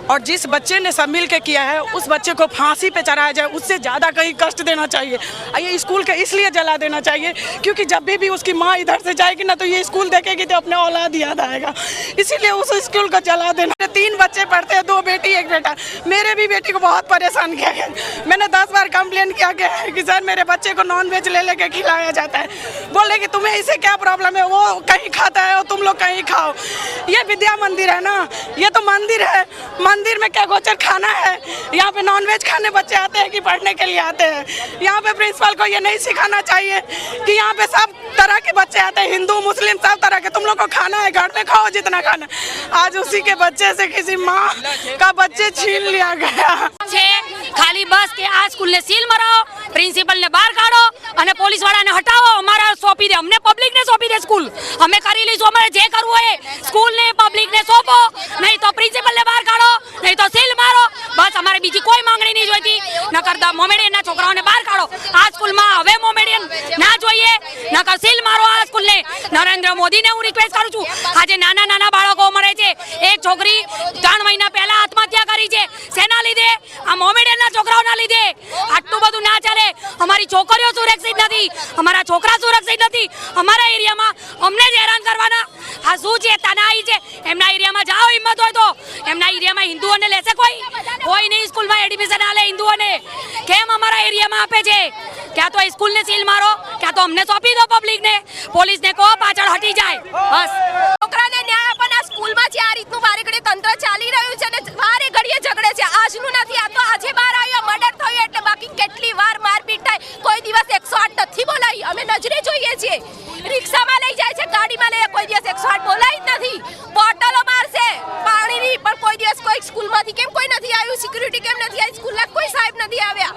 और जिस बच्चे ने सब मिल के किया है उस बच्चे को फांसी पे चढ़ाया जाए, उससे ज़्यादा कहीं कष्ट देना चाहिए। ये स्कूल के इसलिए जला देना चाहिए क्योंकि जब भी उसकी माँ इधर से जाएगी ना तो ये स्कूल देखेगी तो अपने औलाद याद आएगा, इसीलिए उस स्कूल को जला देना। 3 बच्चे पढ़ते हैं, 2 बेटी 1 बेटा। मेरे भी बेटी को बहुत परेशान किया गया, मैंने 10 बार कंप्लेन किया गया है कि सर मेरे बच्चे को नॉन-वेज ले लेके खिलाया जाता है। बोले कि तुम्हें इससे क्या प्रॉब्लम है, वो कहीं खाता है और तुम लोग कहीं खाओ। ये विद्या मंदिर है ना, ये तो मंदिर है, मंदिर में क्या गोचर खाना है? यहाँ पे नॉनवेज खाने बच्चे आते हैं कि पढ़ने के लिए आते हैं? यहाँ पे प्रिंसिपल को ये नहीं सिखाना चाहिए कि यहाँ पे सब तरह के बच्चे आते हैं, हिंदू मुस्लिम सब तरह के, तुम लोग को खाना है घर में खाओ जितना खाना। आज उसी के बच्चे से किसी माँ का बच्चे छीन लिया गया। खाली बस के आ स्कूल ने सील मराओ, प्रिंसिपल ने बहार काढो અને પોલીસ વાળાને હટાવો, અમારા સોંપી દે, અમને પબ્લિક ને સોંપી દે સ્કૂલ, અમે કરી લઈશું, અમારે જે કરવું હોય સ્કૂલ ને પબ્લિક ને સોંપો, નહીં તો પ્રિન્સિપલ ને બહાર કાઢો, નહીં તો સીલ મારો, બસ અમારે બીજી કોઈ માંગણી નહીં જોઈતી। નકર મોમેડિયન ના છોકરાઓને બહાર કાઢો, આ સ્કૂલ માં હવે મોમેડિયન ના જોઈએ, નકર સીલ મારો આ સ્કૂલ ને। નરેન્દ્ર મોદી ને હું રિક્વેસ્ટ કરું છું, આજે નાના નાના બાળકો મરે છે, એક છોકરી 3 મહિના પહેલા આત્મહત્યા કરી છે, શેના લીધે? આ મોમેડિયન ના છોકરાઓના લીધે। આટલું બધું ના ચાલે, અમારી છોકરીઓ સુરક્ષિત નથી, અમારા છોકરા સુરક્ષિત નથી, અમારા એરિયામાં અમને જ હેરાન કરવાના। આ શું છે? તનાઈ છે। એમના એરિયામાં જાઓ, હિંમત હોય તો એમના એરિયામાં હિન્દુઓને લેશે કોઈ નહીં સ્કૂલમાં એડમિશન આલે હિન્દુઓને, કેમ અમારા એરિયામાં આપે છે? ક્યાં તો સ્કૂલને સીલ મારો, ક્યાં તો અમને સોંપી દો પબ્લિકને, પોલીસને કહો પાછળ હટી જાય, બસ। છોકરાને ન્યાય આપવાના સ્કૂલમાં જે આ રીતનું વારે ઘડીએ તંત્ર ચાલી રહ્યું છે અને વારે ઘડીએ ઝઘડે છે, આજનું નથી, આ તો આજે બહાર આવ્યો, મર્ડર થયું એટલે બાકી કેટલી વાર મારપીટ થાય, કોઈ દિવસ 108 નથી બોલાવી, અમે નજરે જોઈએ છીએ। રિક્ષામાં લઈ જાય છે, ગાડીમાં લઈ, કોઈ દિવસ 108 બોલાવી જ નથી। બોટલો મારશે પાણીની, પણ કોઈ દિવસ કોઈ સ્કૂલમાંથી કેમ કોઈ નથી આવ્યું, સિક્યુરિટી કેમ નથી આવી, સ્કૂલના કોઈ સાહેબ નથી આવ્યા।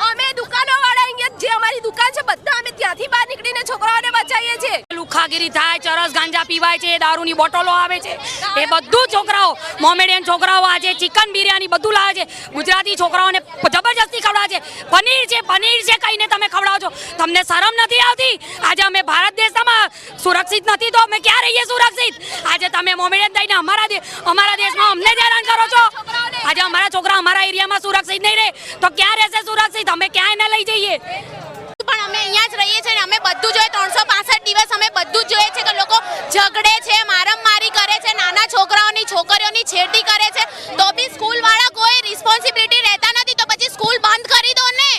અમે દુકાનોવાળા અહીંયા જે અમારી દુકાન છે બધા અમે ત્યાંથી બહાર નીકળીને છોકરાઓને બચાવીએ છીએ। લુખાગીરી થાય, ચરસ ગાંજા પીવાય છે, દારૂની બોટલો આવે છે, એ બધું છોકરાઓ મોમેડિયન છોકરાઓ આજે ચિકન બિરયાની બધું લાવે છે, ગુજરાતી છોકરાઓને જબરજસ્તી ખવડાવે છે। પનીર છે કહીને તમે ખવડાવો છો, તમને શરમ નથી આવતી? આજે અમે ભારત દેશમાં સુરક્ષિત નથી તો અમે ક્યાં રહીએ સુરક્ષિત? આજે તમે મોમેડિયન દઈને અમારા દેશમાં અમને જ હેરાન કરો છો। આજે અમારા છોકરા અમારા એરિયામાં સુરક્ષિત નહીં રહે તો ક્યાં રહેશે સુરક્ષિત? અમે ક્યાંય ન લઈ જઈએ। પણ અમે અહીંયા જ રહીએ છીએ ને અમે બધું જોઈએ, 365 દિવસ અમે બધું જ જોઈએ છે કે લોકો ઝઘડે છે, મારમારી કરે છે, નાના છોકરાઓની છોકરીઓની છેડતી કરે છે, તો બી સ્કૂલ વાળા કોઈ રિસ્પોન્સિબિલિટી રહેતા નથી, તો પછી સ્કૂલ બંધ કરી દો ને।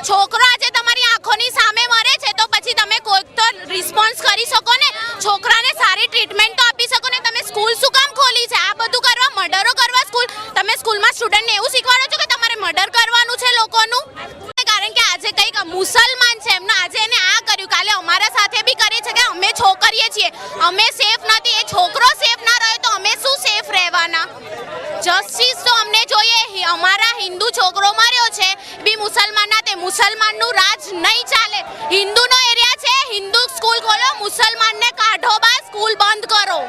છોકરો આજે તમારી આંખોની સામે મરે છે તો પછી તમે કોઈક તો રિસ્પોન્સ કરી શકો ને, છોકરાને સારી ટ્રીટમેન્ટ તો આપી શકો ને, તમે સ્કૂલ શું કામ ખોલી છે? આ બધું કરવા, મર્ડરો કરવા સ્કૂલ, તમે સ્કૂલમાં સ્ટુડન્ટને એવું શીખવાડો છો કે તમારે મર્ડર કરવાનું છે લોકોનું? કારણ કે આજે કંઈક મુસલમાન છે એમનો આજે એને આ કર્યું, કાલે અમારા સાથે બી કરે છે કે અમે છોકરીએ છીએ, અમે સેફ નથી, એ છોકરો સેફ ના રહે તો અમે શું સેફ રહેવાના? જસ્ટિસ તો અમને જોઈએ। અમારા હિન્દુ છોકરો મર્યો છે બી મુસલમાનના, તે મુસલમાનનું રાજ નહીં ચાલે। હિન્દુનો એરિયા છે, હિન્દુ સ્કૂલ ખોલો, મુસલમાનને કાઢો બહાર, સ્કૂલ બંધ કરો।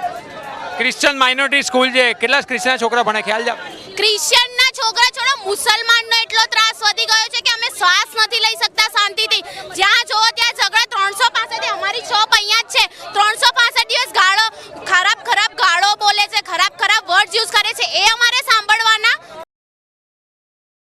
ક્રિશ્ચિયન માઇનોરિટી સ્કૂલ છે, કેટલા ક્રિશ્ચિયન છોકરા ભણે ખ્યાલ છે? ક્રિશ્ચિયનના છોકરા છોડો, મુસલમાનનો એટલો ત્રાસ વધી ગયો છે કે અમે શ્વાસ નથી લઈ શકતા